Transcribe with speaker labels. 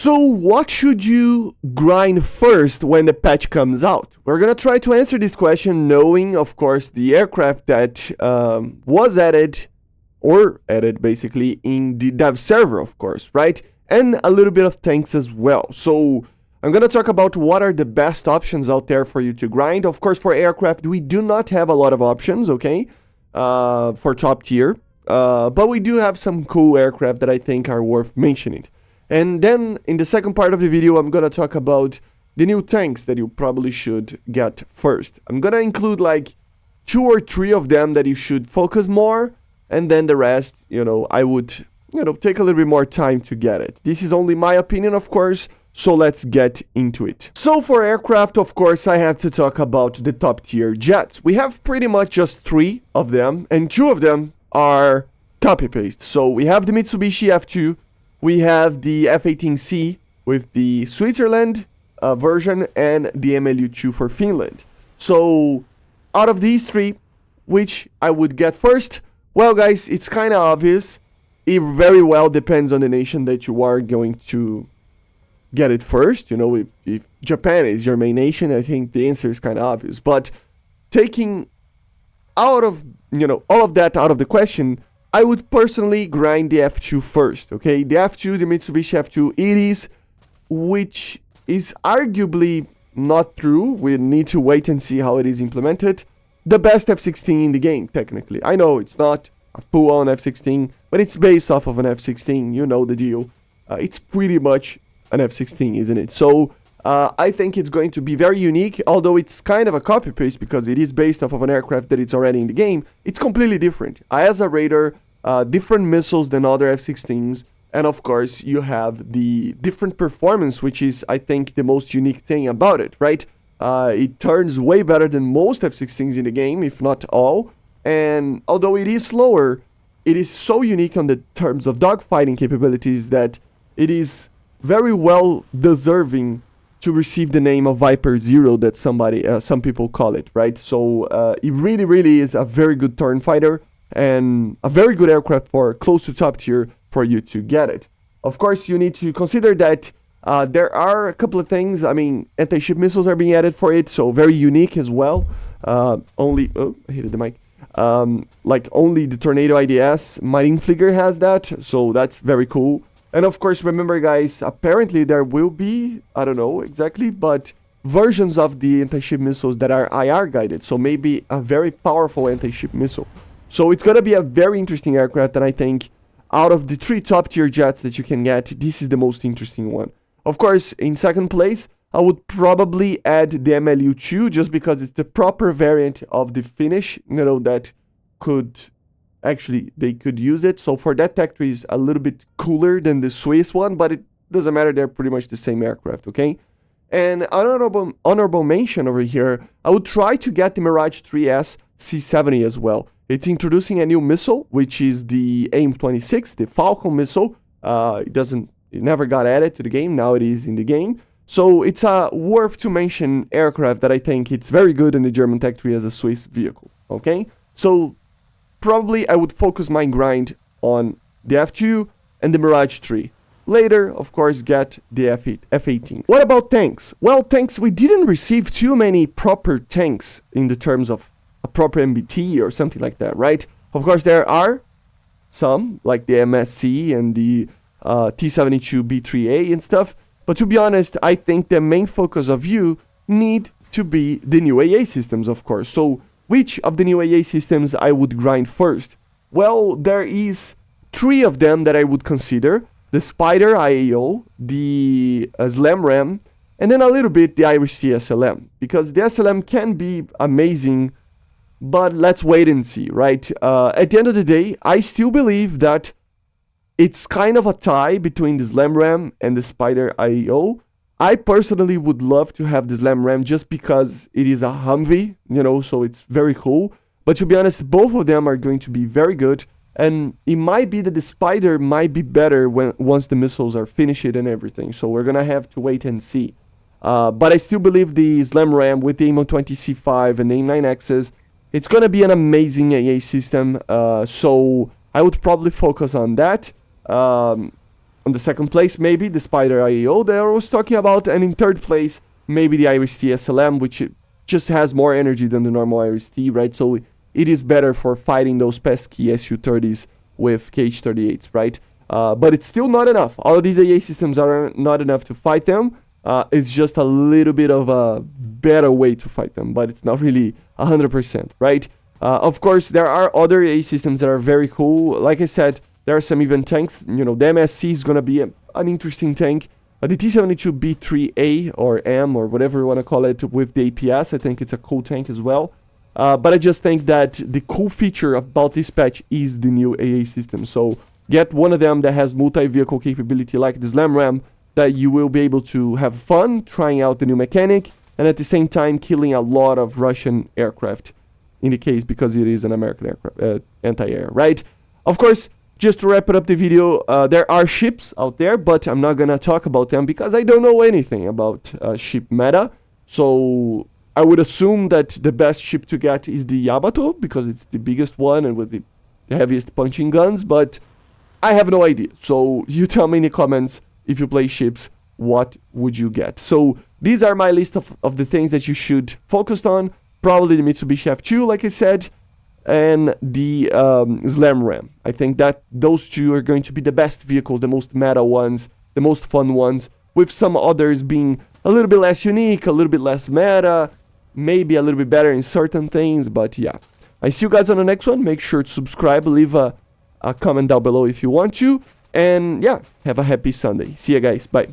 Speaker 1: So what should you grind first when the patch comes out? We're gonna try to answer this question knowing, of course, the aircraft that was added basically in the dev server, of course, right? And a little bit of tanks as well. So I'm gonna talk about what are the best options out there for you to grind. Of course, for aircraft, we do not have a lot of options, okay? For top tier. But we do have some cool aircraft that I think are worth mentioning. And then in the second part of the video, I'm gonna talk about the new tanks that you probably should get first. I'm gonna include like 2 or 3 of them that you should focus more, and then the rest, I would, take a little bit more time to get it. This is only my opinion, of course, so let's get into it. So for aircraft, of course, I have to talk about the top tier jets. We have pretty much just 3 of them, and 2 of them are copy-paste. So we have the Mitsubishi F2, we have the F-18C with the Switzerland version, and the MLU-2 for Finland. So out of these 3, which I would get first? Well, guys, it's kind of obvious. It very well depends on the nation that you are going to get it first. If Japan is your main nation, I think the answer is kind of obvious. But taking out of, all of that out of the question, I would personally grind the F2 first, okay? The F2, the Mitsubishi F2, it is, which is arguably not true. We need to wait and see how it is implemented. The best F-16 in the game, technically. I know it's not a full-on F-16, but it's based off of an F-16. You know the deal. It's pretty much an F-16, isn't it? So I think it's going to be very unique, although it's kind of a copy-paste because it is based off of an aircraft that it's already in the game. It's completely different. As a Raider, different missiles than other F-16s, and of course you have the different performance, which is, I think, the most unique thing about it, right? It turns way better than most F-16s in the game, if not all, and although it is slower, it is so unique on the terms of dogfighting capabilities that it is very well deserving to receive the name of Viper Zero that some people call it, right? So it really, really is a very good turn fighter and a very good aircraft for close to top tier for you to get it. Of course, you need to consider that there are a couple of things. I mean, anti-ship missiles are being added for it, so very unique as well. I hit the mic. Like only the Tornado IDS Marineflieger has that, so that's very cool. And of course, remember guys, apparently there will be, I don't know exactly, but versions of the anti-ship missiles that are IR guided, so maybe a very powerful anti-ship missile. So it's gonna be a very interesting aircraft, and I think out of the 3 top tier jets that you can get, this is the most interesting one. Of course, in second place, I would probably add the MLU-2 just because it's the proper variant of the Finnish, that they could use it. So for that tech tree is a little bit cooler than the Swiss one, but it doesn't matter. They're pretty much the same aircraft, okay? And honorable mention over here, I would try to get the Mirage 3S C70 as well. It's introducing a new missile, which is the AIM-26, the Falcon missile. It never got added to the game. Now it is in the game. So it's a worth to mention aircraft that I think it's very good in the German tech tree as a Swiss vehicle, okay? So probably I would focus my grind on the F2 and the Mirage 3. Later, of course, get the F-18. What about tanks? Well, tanks, we didn't receive too many proper tanks in the terms of a proper MBT or something like that, right? Of course, there are some, like the MSC and the T-72B3A and stuff. But to be honest, I think the main focus of you need to be the new AA systems, of course. So which of the new AA systems I would grind first? Well, there is 3 of them that I would consider. The Spider IAO, the Slam Ram, and then a little bit the IRIS-T SLM. Because the SLM can be amazing, but let's wait and see, right? At the end of the day, I still believe that it's kind of a tie between the Slam Ram and the Spider IAO. I personally would love to have the Slam Ram just because it is a Humvee, so it's very cool. But to be honest, both of them are going to be very good. And it might be that the Spider might be better once the missiles are finished and everything. So we're going to have to wait and see. But I still believe the Slam Ram with the AIM-120C5 and AIM-9Xs, it's going to be an amazing AA system. So I would probably focus on that. On on the second place, maybe the Spider IAO that I was talking about, and in third place, maybe the Iris-T SLM, which just has more energy than the normal Iris-T, right? So it is better for fighting those pesky Su-30s with KH-38s, right? But it's still not enough. All of these AA systems are not enough to fight them. It's just a little bit of a better way to fight them, but it's not really 100%, right? Of course, there are other AA systems that are very cool. Like I said, there are some even tanks. You know, the MSC is going to be an interesting tank. The T-72B3A or M or whatever you want to call it with the APS, I think it's a cool tank as well. But I just think that the cool feature about this patch is the new AA system. So get one of them that has multi-vehicle capability like the Slam Ram, that you will be able to have fun trying out the new mechanic and at the same time killing a lot of Russian aircraft in the case because it is an American aircraft, anti-air, right? Of course, just to wrap it up the video, there are ships out there, but I'm not gonna talk about them because I don't know anything about ship meta. So I would assume that the best ship to get is the Yamato because it's the biggest one and with the heaviest punching guns, but I have no idea. So you tell me in the comments, if you play ships, what would you get? So these are my list of the things that you should focus on. Probably the Mitsubishi F2, like I said, and the Slam Ram. I think that those two are going to be the best vehicles, the most meta ones, the most fun ones, with some others being a little bit less unique, a little bit less meta, maybe a little bit better in certain things, but yeah. I see you guys on the next one. Make sure to subscribe, leave a comment down below if you want to, and yeah, have a happy Sunday. See you guys, bye.